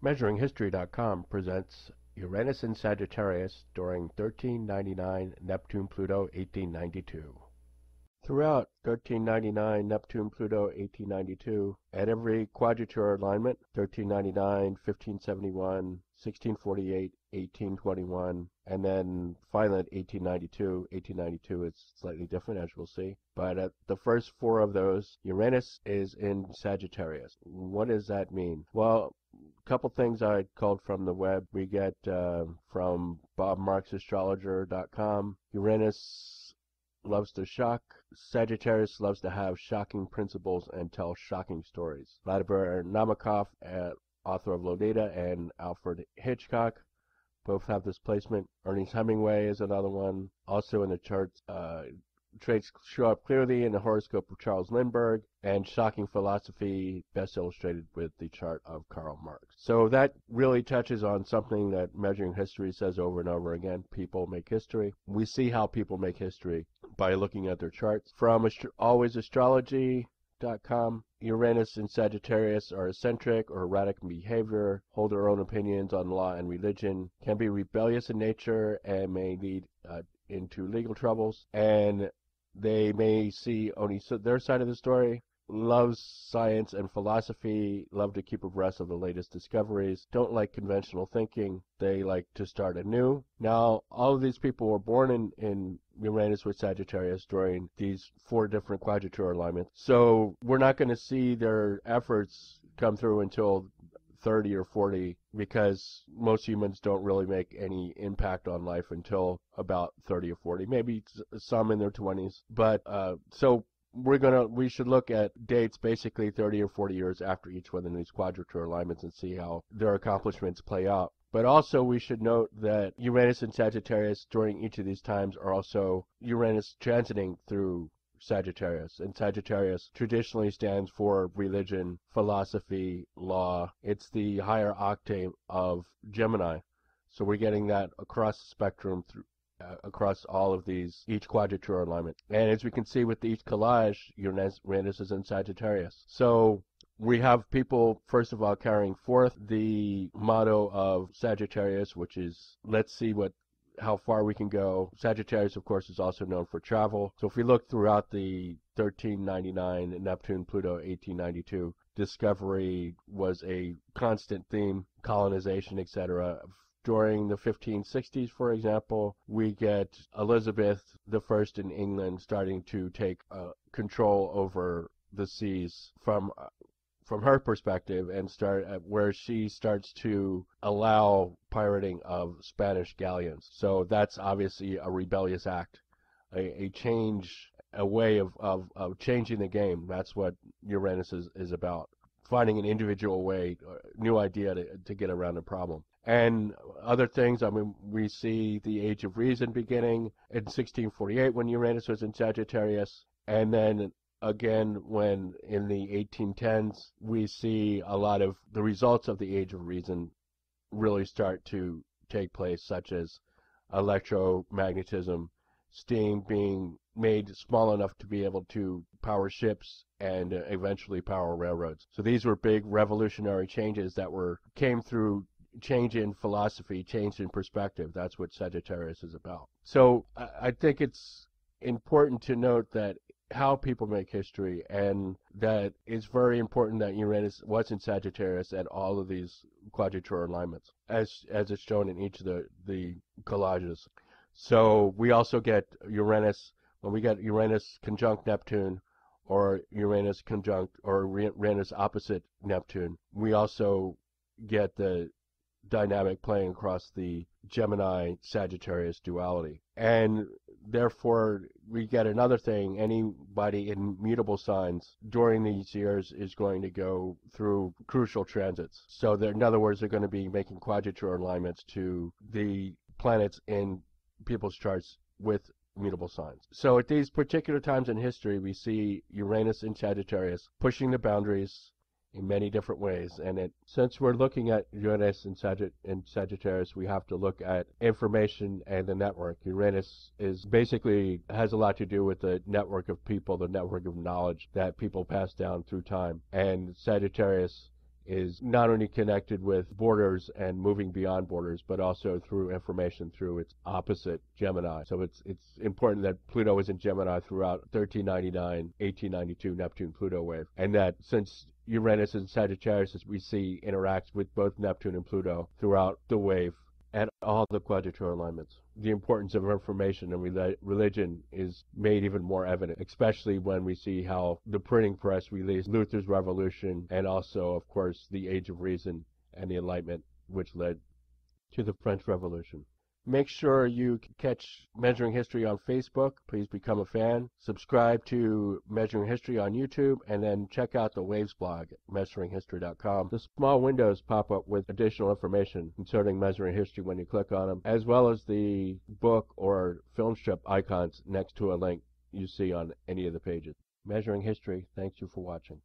MeasuringHistory.com presents Uranus in Sagittarius during 1399 Neptune-Pluto 1892. Throughout 1399 Neptune-Pluto 1892, at every quadrature alignment, 1399, 1571, 1648, 1821, and then finally at 1892. 1892 is slightly different, as we'll see. But at the first four of those, Uranus is in Sagittarius. What does that mean? Well, a couple things I culled from the web. We get from BobMarksAstrologer.com. Uranus loves to shock. Sagittarius loves to have shocking principles and tell shocking stories. Vladimir Nabokov, author of Lolita, and Alfred Hitchcock both have this placement. Ernest Hemingway is another one. Also in the charts, traits show up clearly in the horoscope of Charles Lindbergh, and shocking philosophy best illustrated with the chart of Karl Marx. So that really touches on something that Measuring History says over and over again: people make history. We see how people make history by looking at their charts. From alwaysastrology.com, Uranus and Sagittarius are eccentric or erratic in behavior, hold their own opinions on law and religion, can be rebellious in nature, and may lead into legal troubles, and they may see only their side of the story. Loves science and philosophy, love to keep abreast of the latest discoveries, don't like conventional thinking, they like to start anew. Now, all of these people were born in Uranus with Sagittarius during these four different quadrature alignments, so we're not going to see their efforts come through until 30 or 40, because most humans don't really make any impact on life until about 30 or 40, maybe some in their 20s. But so we should look at dates basically 30 or 40 years after each one of these quadrature alignments and see how their accomplishments play out. But also we should note that Uranus and Sagittarius during each of these times are also Uranus transiting through Sagittarius, and Sagittarius traditionally stands for religion, philosophy, law. It's the higher octave of Gemini. So we're getting that across the spectrum through across all of these, each quadrature alignment. And as we can see with each collage, Uranus is in Sagittarius. So we have people, first of all, carrying forth the motto of Sagittarius, which is, let's see how far we can go. Sagittarius, of course, is also known for travel. So if we look throughout the 1399 Neptune-Pluto 1892, discovery was a constant theme, colonization, etc. During the 1560s, for example, we get Elizabeth I in England starting to take control over the seas from her perspective, and where she starts to allow pirating of Spanish galleons. So that's obviously a rebellious act, a change, a way of changing the game. That's what Uranus is about, finding an individual way, new idea to get around a problem. And other things, I mean, we see the Age of Reason beginning in 1648 when Uranus was in Sagittarius, and then again, when in the 1810s, we see a lot of the results of the Age of Reason really start to take place, such as electromagnetism, steam being made small enough to be able to power ships and eventually power railroads. So these were big revolutionary changes that came through change in philosophy, change in perspective. That's what Sagittarius is about. So I think it's important to note that how people make history, and that it's very important that Uranus was in Sagittarius at all of these quadrature alignments, as it's shown in each of the collages. So we also get Uranus, when we get Uranus conjunct Neptune, or Uranus conjunct, or Uranus opposite Neptune, we also get the dynamic playing across the Gemini-Sagittarius duality. And therefore, we get another thing: anybody in mutable signs during these years is going to go through crucial transits. So in other words, they're going to be making quadrature alignments to the planets in people's charts with mutable signs. So at these particular times in history, we see Uranus in Sagittarius pushing the boundaries in many different ways. And since we're looking at Uranus in Sagittarius, we have to look at information and the network. Uranus has a lot to do with the network of people, the network of knowledge that people pass down through time. And Sagittarius is not only connected with borders and moving beyond borders, but also through information through its opposite, Gemini. So it's important that Pluto is in Gemini throughout 1399, 1892 Neptune-Pluto wave, and that since Uranus and Sagittarius, as we see, interacts with both Neptune and Pluto throughout the wave and all the quadrature alignments, the importance of information and religion is made even more evident, especially when we see how the printing press released Luther's Revolution and also, of course, the Age of Reason and the Enlightenment, which led to the French Revolution. Make sure you catch Measuring History on Facebook. Please become a fan. Subscribe to Measuring History on YouTube, and then check out the Waves blog at measuringhistory.com. The small windows pop up with additional information concerning Measuring History when you click on them, as well as the book or film strip icons next to a link you see on any of the pages. Measuring History, thanks you for watching.